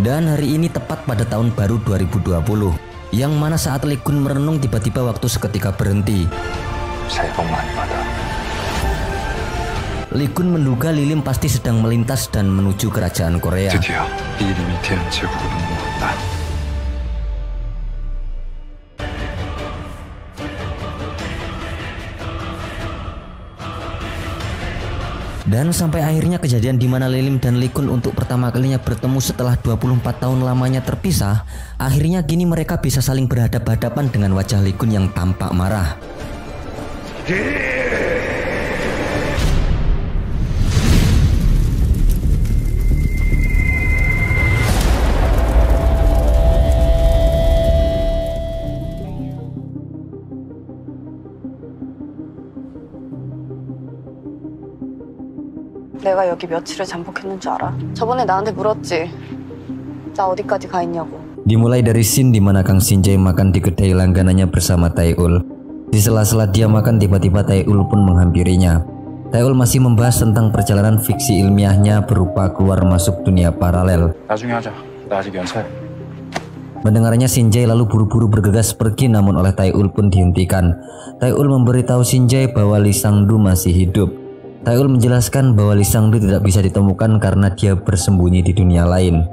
Dan hari ini tepat pada tahun baru 2020, yang mana saat Lee Kun merenung tiba-tiba waktu seketika berhenti. Lee Kun menduga Lilim pasti sedang melintas dan menuju kerajaan Korea. Dan sampai akhirnya kejadian di mana Lilim dan Lee Kun untuk pertama kalinya bertemu setelah 24 tahun lamanya terpisah, akhirnya kini mereka bisa saling berhadapan-hadapan dengan wajah Lee Kun yang tampak marah. 내가 여기 며칠을 잠복했는 줄 알아? 저번에 나한테 물었지. 나 어디까지 가 있냐고. Dimulai dari scene di mana Kang Shin Jae makan di kedai langganannya bersama Tae-ul. Di sela-sela dia makan, tiba-tiba Tae-ul pun menghampirinya. Tae-ul masih membahas tentang perjalanan fiksi ilmiahnya berupa keluar masuk dunia paralel. Mendengarnya, Shin Jae lalu buru-buru bergegas pergi, namun oleh Tae-ul pun dihentikan. Tae-ul memberitahu Shin Jae bahwa Lee Sang-du masih hidup. Tae-ul menjelaskan bahwa Lee Sang-du tidak bisa ditemukan karena dia bersembunyi di dunia lain.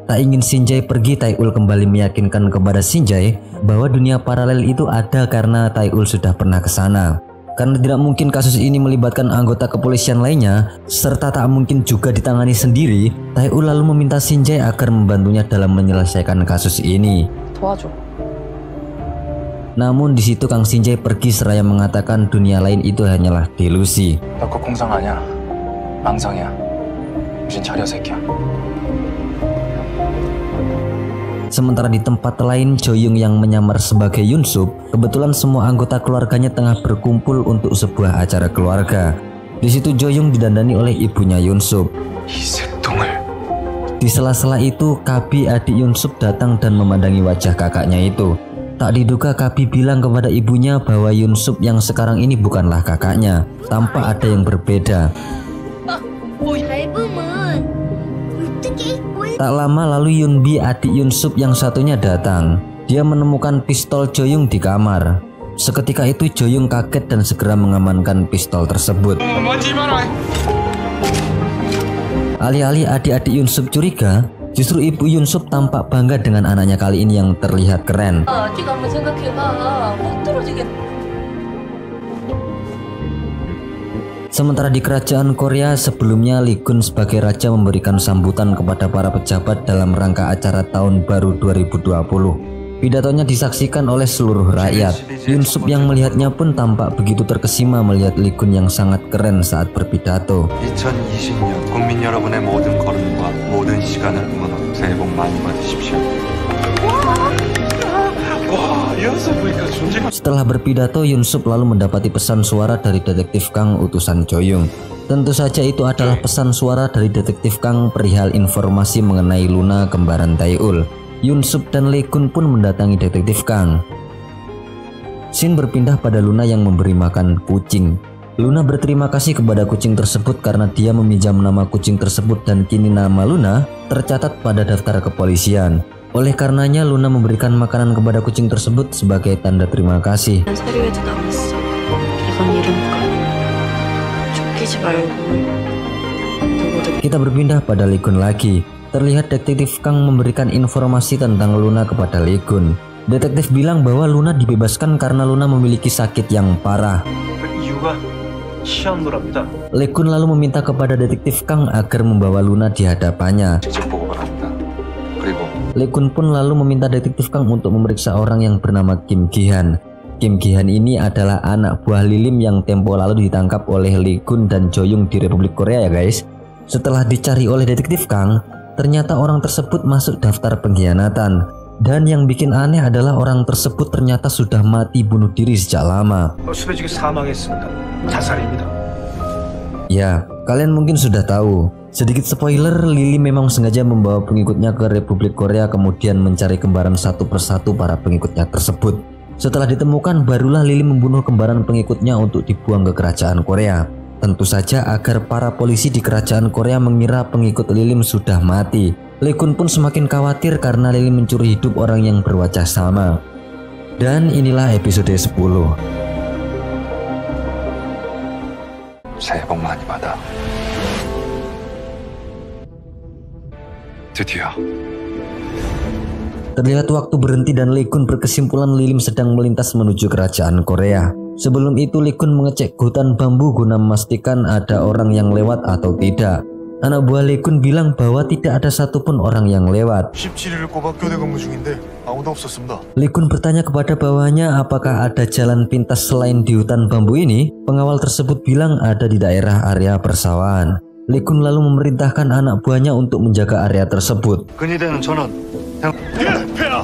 Tak ingin Shin Jae pergi, Tae-ul kembali meyakinkan kepada Shin Jae bahwa dunia paralel itu ada karena Tae-ul sudah pernah ke sana. Karena tidak mungkin kasus ini melibatkan anggota kepolisian lainnya, serta tak mungkin juga ditangani sendiri, Tae-ul lalu meminta Shin Jae agar membantunya dalam menyelesaikan kasus ini. 도와줘. Namun di situ Kang Shin Jae pergi seraya mengatakan dunia lain itu hanyalah delusi. Sementara di tempat lain, Jo Young yang menyamar sebagai Yoon Sup, kebetulan semua anggota keluarganya tengah berkumpul untuk sebuah acara keluarga. Di situ Jo Young didandani oleh ibunya Yoon Sup. Di sela-sela itu, Kabi adik Yoon Sup datang dan memandangi wajah kakaknya itu. Tak diduga Kabi bilang kepada ibunya bahwa Yoon Sup yang sekarang ini bukanlah kakaknya, tampak ada yang berbeda. Tak lama lalu Yoon Bi adik Yoon Sup yang satunya datang. Dia menemukan pistol Jo Young di kamar. Seketika itu Jo Young kaget dan segera mengamankan pistol tersebut. Alih-alih adik-adik Yoon Sup curiga, justru ibu Yoon Sup tampak bangga dengan anaknya kali ini yang terlihat keren. Sementara di kerajaan Korea sebelumnya, Lee Kun sebagai raja memberikan sambutan kepada para pejabat dalam rangka acara tahun baru 2020. Pidatonya disaksikan oleh seluruh rakyat. Yoon Sup yang melihatnya pun tampak begitu terkesima melihat Lee Kun yang sangat keren saat berpidato. 2020년 국민 여러분의 모든 걸음과 모든 시간을 응원하고 새해 복 많이 받으십시오. Setelah berpidato, Yoon Sup lalu mendapati pesan suara dari detektif Kang utusan Jo Young. Tentu saja itu adalah pesan suara dari detektif Kang perihal informasi mengenai Luna kembaran Tae-ul. Yoon Sup dan Lee Kun pun mendatangi detektif Kang. Scene berpindah pada Luna yang memberi makan kucing. Luna berterima kasih kepada kucing tersebut karena dia meminjam nama kucing tersebut dan kini nama Luna tercatat pada daftar kepolisian. Oleh karenanya Luna memberikan makanan kepada kucing tersebut sebagai tanda terima kasih. Kita berpindah pada Lee Kun lagi. Terlihat detektif Kang memberikan informasi tentang Luna kepada Lee Kun. Detektif bilang bahwa Luna dibebaskan karena Luna memiliki sakit yang parah. Lee Kun lalu meminta kepada detektif Kang agar membawa Luna di hadapannya. Lee Kun pun lalu meminta detektif Kang untuk memeriksa orang yang bernama Kim Gi-han. Kim Gi-han ini adalah anak buah Lilim yang tempo lalu ditangkap oleh Lee Kun dan Jo Young di Republik Korea ya guys. Setelah dicari oleh detektif Kang, ternyata orang tersebut masuk daftar pengkhianatan. Dan yang bikin aneh adalah orang tersebut ternyata sudah mati bunuh diri sejak lama. Ya, kalian mungkin sudah tahu. Sedikit spoiler, Lily memang sengaja membawa pengikutnya ke Republik Korea kemudian mencari kembaran satu persatu para pengikutnya tersebut. Setelah ditemukan, barulah Lily membunuh kembaran pengikutnya untuk dibuang ke kerajaan Korea. Tentu saja agar para polisi di kerajaan Korea mengira pengikut Lilim sudah mati. Lee Kun pun semakin khawatir karena Lilim mencuri hidup orang yang berwajah sama. Dan inilah episode 10. 새해 복 많이 받아. 드디어. Terlihat waktu berhenti dan Lee Kun berkesimpulan Lilim sedang melintas menuju kerajaan Korea. Sebelum itu Lee Kun mengecek hutan bambu guna memastikan ada orang yang lewat atau tidak. Anak buah Lee Kun bilang bahwa tidak ada satupun orang yang lewat. 17일 꼬박 교대 근무 중인데 아무도 없었습니다. Lee Kun bertanya kepada bawahannya apakah ada jalan pintas selain di hutan bambu ini. Pengawal tersebut bilang ada di daerah area persawahan. Lee Kun lalu memerintahkan anak buahnya untuk menjaga area tersebut. 근위대는 전원. 폐하.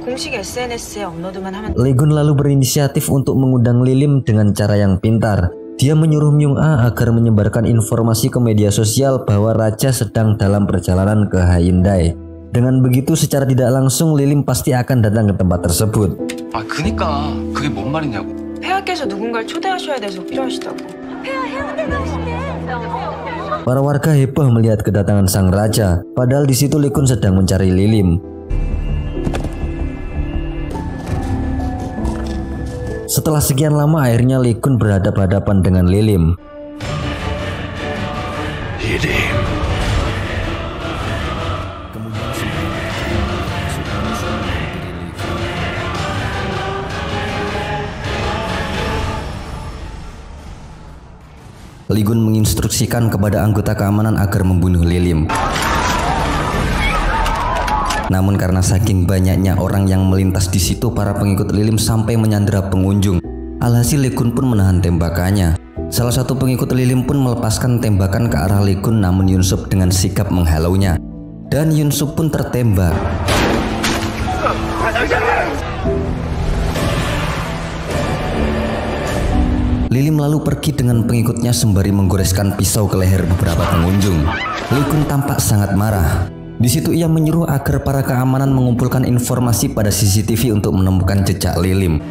공식 SNS에 업로드만 하면 Lee Kun lalu berinisiatif untuk mengundang Lilim dengan cara yang pintar. Dia menyuruh Myung Ah agar menyebarkan informasi ke media sosial bahwa raja sedang dalam perjalanan ke Hyundai. Dengan begitu secara tidak langsung Lilim pasti akan datang ke tempat tersebut. 아 그니까 그게 뭔 말이냐고. 폐하께서 누군가를 초대하셔야 돼서 필요하시다고. Para warga heboh melihat kedatangan sang raja. Padahal di situ Lee Kun sedang mencari Lilim. Setelah sekian lama akhirnya Lee Kun berhadapan-hadapan dengan Lilim. Lee Kun menginstruksikan kepada anggota keamanan agar membunuh Lilim. Namun karena saking banyaknya orang yang melintas di situ, para pengikut Lilim sampai menyandera pengunjung. Alhasil Lee Kun pun menahan tembakannya. Salah satu pengikut Lilim pun melepaskan tembakan ke arah Lee Kun, namun Yun Sup dengan sigap menghalaunya. Dan Yun Sup pun tertembak. Lilim lalu pergi dengan pengikutnya sembari menggoreskan pisau ke leher beberapa pengunjung. Lee Kun tampak sangat marah. Di situ ia menyuruh agar para keamanan mengumpulkan informasi pada CCTV untuk menemukan jejak Lilim.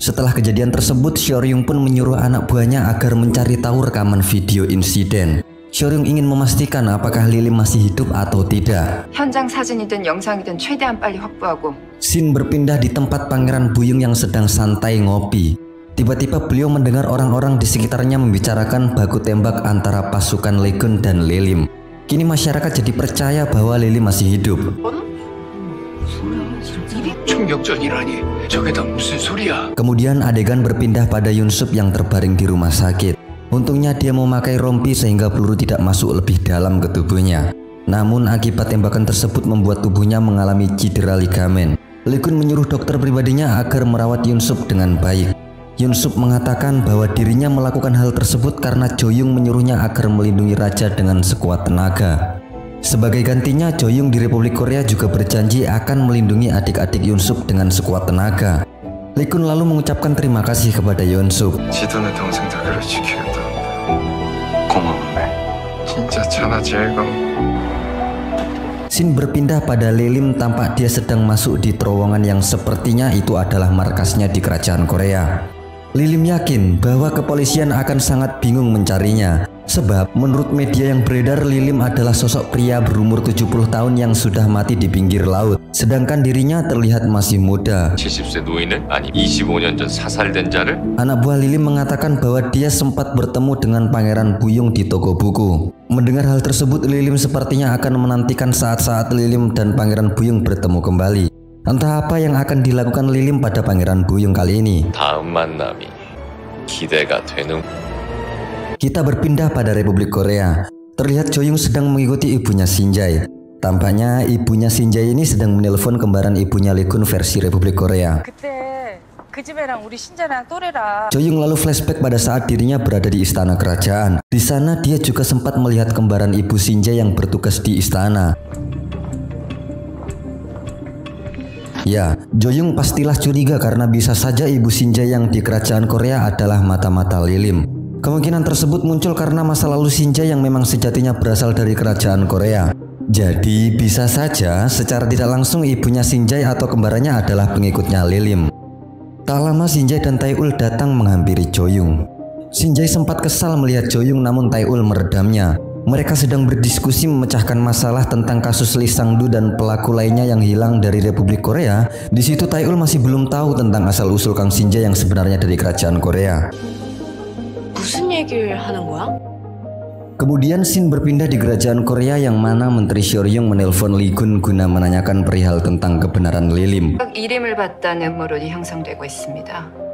Setelah kejadian tersebut, Shoryung pun menyuruh anak buahnya agar mencari tahu rekaman video insiden. Shoryung ingin memastikan apakah Lilim masih hidup atau tidak. 현장 사진이든 영상이든 최대한 빨리 확보하고. Scene berpindah di tempat Pangeran Buyung yang sedang santai ngopi. Tiba-tiba beliau mendengar orang-orang di sekitarnya membicarakan baku tembak antara pasukan Lee Kun dan Lilim. Kini masyarakat jadi percaya bahwa Lilim masih hidup. Kemudian adegan berpindah pada Yun Sup yang terbaring di rumah sakit. Untungnya dia memakai rompi sehingga peluru tidak masuk lebih dalam ke tubuhnya. Namun akibat tembakan tersebut membuat tubuhnya mengalami cedera ligamen. Lee Kun menyuruh dokter pribadinya agar merawat Yun Sup dengan baik. Yun Sup mengatakan bahwa dirinya melakukan hal tersebut karena Jo Yung menyuruhnya agar melindungi raja dengan sekuat tenaga. Sebagai gantinya, Jo Yung di Republik Korea juga berjanji akan melindungi adik-adik Yun Sup dengan sekuat tenaga. Lee Kun lalu mengucapkan terima kasih kepada Yun Sup. Scene berpindah pada Lilim, tampak dia sedang masuk di terowongan yang sepertinya itu adalah markasnya di kerajaan Korea. Lilim yakin bahwa kepolisian akan sangat bingung mencarinya. Sebab menurut media yang beredar, Lilim adalah sosok pria berumur 70 tahun yang sudah mati di pinggir laut. Sedangkan dirinya terlihat masih muda. 70세 노인을 아니 25년 전 사살된 자를 Anak buah Lilim mengatakan bahwa dia sempat bertemu dengan Pangeran Buyung di toko buku. Mendengar hal tersebut, Lilim sepertinya akan menantikan saat-saat Lilim dan Pangeran Buyung bertemu kembali. Entah apa yang akan dilakukan Lilim pada Pangeran Buyung kali ini. 다음 만남이 기대가 되는. Kita berpindah pada Republik Korea. Terlihat Jo Yung sedang mengikuti ibunya Shinjae. Tampaknya ibunya Shinjae ini sedang menelpon kembaran ibunya Lee Kun versi Republik Korea. Jo Yung lalu flashback pada saat dirinya berada di istana kerajaan. Di sana dia juga sempat melihat kembaran ibu Shinjae yang bertugas di istana. Ya, Jo Yung pastilah curiga karena bisa saja ibu Shinjae yang di kerajaan Korea adalah mata-mata Lilim. Kemungkinan tersebut muncul karena masa lalu Shinjae yang memang sejatinya berasal dari kerajaan Korea. Jadi bisa saja secara tidak langsung ibunya Shinjae atau kembarannya adalah pengikutnya Lilim. Tak lama Shinjai dan Tae-ul datang menghampiri Joyung. Shinjai sempat kesal melihat Joyung, namun Tae-ul meredamnya. Mereka sedang berdiskusi memecahkan masalah tentang kasus Lee Sang-do dan pelaku lainnya yang hilang dari Republik Korea. Di situ Tae-ul masih belum tahu tentang asal-usul Kang Shinjai yang sebenarnya dari kerajaan Korea. 무슨 얘기를 하는 거야? Kemudian scene berpindah di kerajaan Korea yang mana Menteri Seoryung menelpon Lee Gun guna menanyakan perihal tentang kebenaran Lilim. 이름을 봤다는 음모론이 형성되고 있습니다.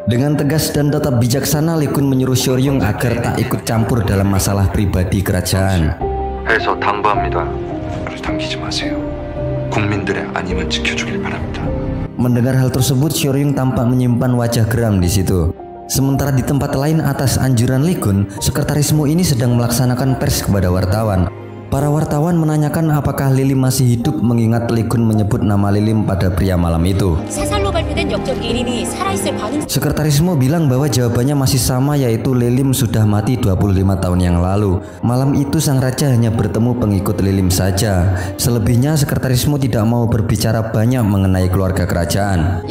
Dengan tegas dan tetap bijaksana, Lee Gun menyuruh Seoryung agar tak ikut campur dalam masalah pribadi kerajaan. 해서 당부합니다. 당기지 마세요. 국민들의 안위만 지켜주길 바랍니다. Mendengar hal tersebut, Seoryung tampak menyimpan wajah geram di situ. Sementara di tempat lain atas anjuran Lee Gun, sekretarisme ini sedang melaksanakan pers kepada wartawan. Para wartawan menanyakan apakah Lilim masih hidup mengingat Lee Gun menyebut nama Lilim pada pria malam itu. Sekretarisme bilang bahwa jawabannya masih sama, yaitu Lilim sudah mati 25 tahun yang lalu. Malam itu sang raja hanya bertemu pengikut Lilim saja. Selebihnya sekretarisme tidak mau berbicara banyak mengenai keluarga kerajaan.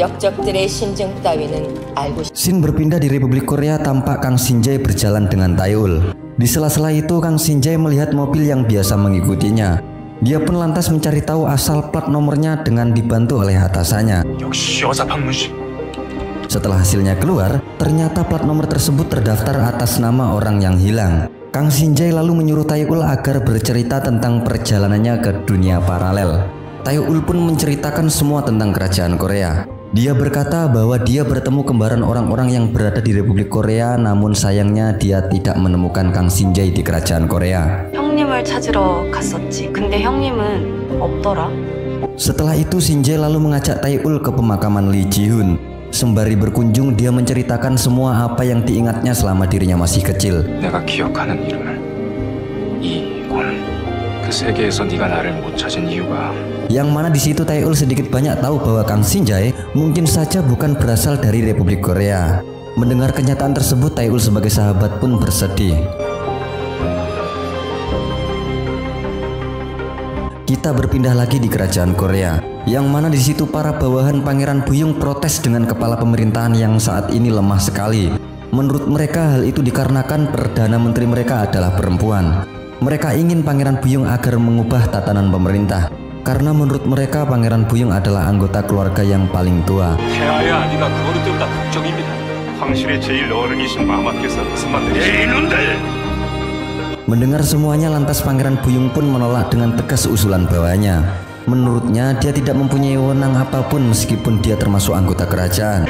Scene berpindah di Republik Korea, tampak Kang Shinjai berjalan dengan Tae-ul. Di sela-sela itu Kang Shinjai melihat mobil yang biasa mengikutinya. Dia pun lantas mencari tahu asal plat nomornya dengan dibantu oleh atasannya. Setelah hasilnya keluar, ternyata plat nomor tersebut terdaftar atas nama orang yang hilang. Kang Shinjai lalu menyuruh Tae-ul agar bercerita tentang perjalanannya ke dunia paralel. Tae-ul pun menceritakan semua tentang kerajaan Korea. Dia berkata bahwa dia bertemu kembaran orang-orang yang berada di Republik Korea, namun sayangnya dia tidak menemukan Kang Shinjai di kerajaan Korea. 형님을 찾으러 갔었지. 근데 형님은 없더라. Setelah itu Shinjai lalu mengajak Tae-ul ke pemakaman Lee Ji-hun. Sembari berkunjung, dia menceritakan semua apa yang diingatnya selama dirinya masih kecil. 내가 기억하는 이름을 이곤. 그 세계에서 네가 나를 못 찾은 이유가. Yang mana di situ Tae-ul sedikit banyak tahu bahwa Kang Shinjai mungkin saja bukan berasal dari Republik Korea. Mendengar kenyataan tersebut, Tae-ul sebagai sahabat pun bersedih. Kita berpindah lagi di kerajaan Korea, yang mana di situ para bawahan Pangeran Buyung protes dengan kepala pemerintahan yang saat ini lemah sekali. Menurut mereka hal itu dikarenakan Perdana Menteri mereka adalah perempuan. Mereka ingin Pangeran Buyung agar mengubah tatanan pemerintah. Karena menurut mereka Pangeran Buyung adalah anggota keluarga yang paling tua. Mendengar semuanya, lantas Pangeran Buyung pun menolak dengan tegas usulan bawahnya. Menurutnya dia tidak mempunyai wewenang apapun meskipun dia termasuk anggota kerajaan.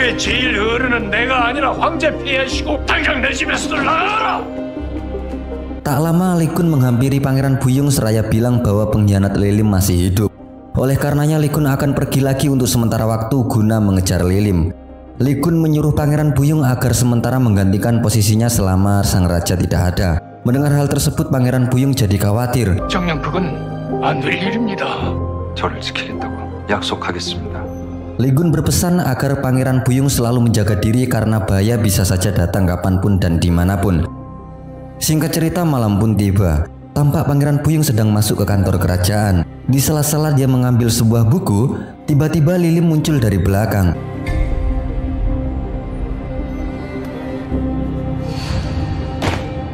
Tak lama Lee Gun menghampiri Pangeran Buyung seraya bilang bahwa pengkhianat Lilim masih hidup. Oleh karenanya Lee Gun akan pergi lagi untuk sementara waktu guna mengejar Lilim. Lee Gun menyuruh Pangeran Buyung agar sementara menggantikan posisinya selama sang raja tidak ada. Mendengar hal tersebut Pangeran Buyung jadi khawatir. 정녕 그건 안 될 일입니다. 저를 지키겠다고 약속하겠습니다. Lee Gun berpesan agar Pangeran Buyung selalu menjaga diri karena bahaya bisa saja datang kapanpun dan dimanapun. Singkat cerita, malam pun tiba. Tampak Pangeran Buyung sedang masuk ke kantor kerajaan. Di sela-sela dia mengambil sebuah buku, tiba-tiba Lilim muncul dari belakang.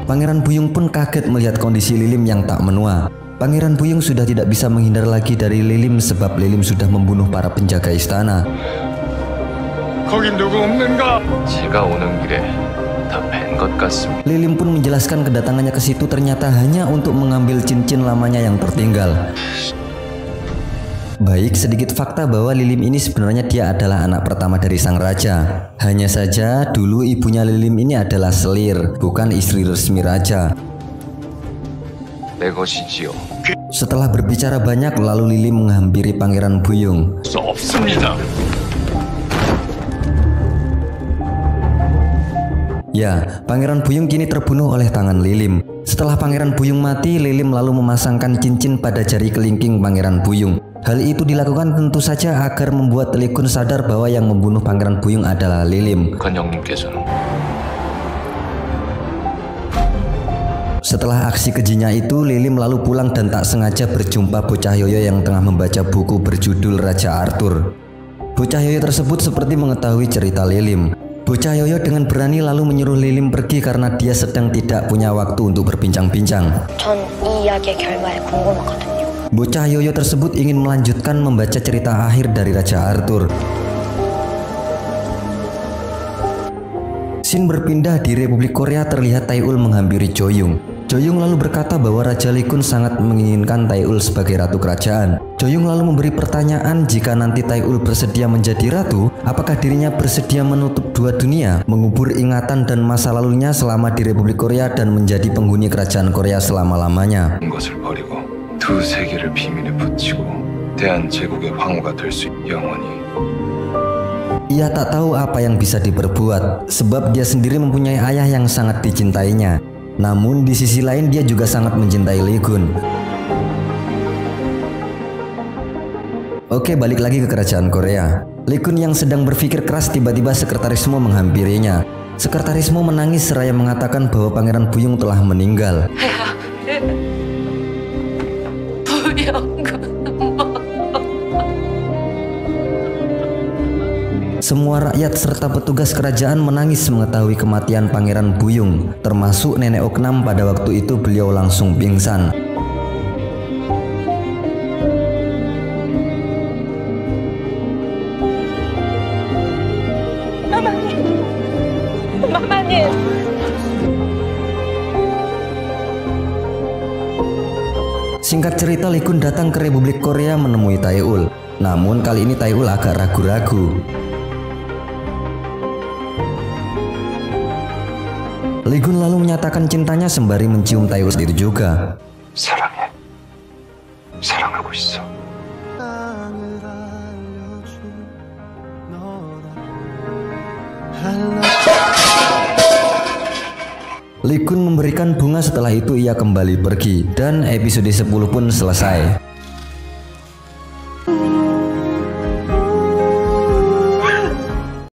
Pangeran Buyung pun kaget melihat kondisi Lilim yang tak menua. Pangeran Buyung sudah tidak bisa menghindar lagi dari Lilim sebab Lilim sudah membunuh para penjaga istana. 거긴 누구 없는가? 제가 오는 길에 다 뵌 것 같습니다. Lilim pun menjelaskan kedatangannya ke situ ternyata hanya untuk mengambil cincin lamanya yang tertinggal. Baik, sedikit fakta bahwa Lilim ini sebenarnya dia adalah anak pertama dari sang raja. Hanya saja dulu ibunya Lilim ini adalah selir, bukan istri resmi raja. 내 것이지요. Setelah berbicara banyak, lalu Lilim menghampiri Pangeran Buyung. 수 없습니다. Ya, Pangeran Buyung kini terbunuh oleh tangan Lilim. Setelah Pangeran Buyung mati, Lilim lalu memasangkan cincin pada jari kelingking Pangeran Buyung. Hal itu dilakukan tentu saja agar membuat Lee Gun sadar bahwa yang membunuh Pangeran Buyung adalah Lilim. 건영님께서는 Setelah aksi kejinya itu, Lilim lalu pulang dan tak sengaja berjumpa bocah Yoyo yang tengah membaca buku berjudul Raja Arthur. Bocah Yoyo tersebut seperti mengetahui cerita Lilim. Bocah Yoyo dengan berani lalu menyuruh Lilim pergi karena dia sedang tidak punya waktu untuk berbincang-bincang. 전 이 이야기의 결말이 궁금하거든요. Bocah Yoyo tersebut ingin melanjutkan membaca cerita akhir dari Raja Arthur. Scene berpindah di Republik Korea, terlihat Taeul menghampiri Joyung. Joyung lalu berkata bahwa Raja Lee Kun sangat menginginkan Taeul sebagai ratu kerajaan. Joyung lalu memberi pertanyaan jika nanti Taeul bersedia menjadi ratu, apakah dirinya bersedia menutup dua dunia, mengubur ingatan dan masa lalunya selama di Republik Korea dan menjadi penghuni kerajaan Korea selama-lamanya. 것을 버리고 두 세계를 비밀에 붙이고 대한제국의 황후가 될 수 영원히. Ia tak tahu apa yang bisa diperbuat, sebab dia sendiri mempunyai ayah yang sangat dicintainya. Namun di sisi lain dia juga sangat mencintai Lee Kun. Oke, balik lagi ke kerajaan Korea. Lee Kun yang sedang berpikir keras, tiba-tiba Sekretaris Mo menghampirinya. Sekretaris Mo menangis seraya mengatakan bahwa Pangeran Buyung telah meninggal. Semua rakyat serta petugas kerajaan menangis mengetahui kematian Pangeran Buyung, termasuk Nenek Oknam. Pada waktu itu beliau langsung pingsan. Mamanya. Singkat cerita, Lee Kun datang ke Republik Korea menemui Taeul. Namun kali ini Taeul agak ragu-ragu. Lee Kun lalu menyatakan cintanya sembari mencium Taeul sendiri juga. 사랑해. 사랑하고 있어. Lee Kun memberikan bunga, setelah itu ia kembali pergi dan episode 10 pun selesai.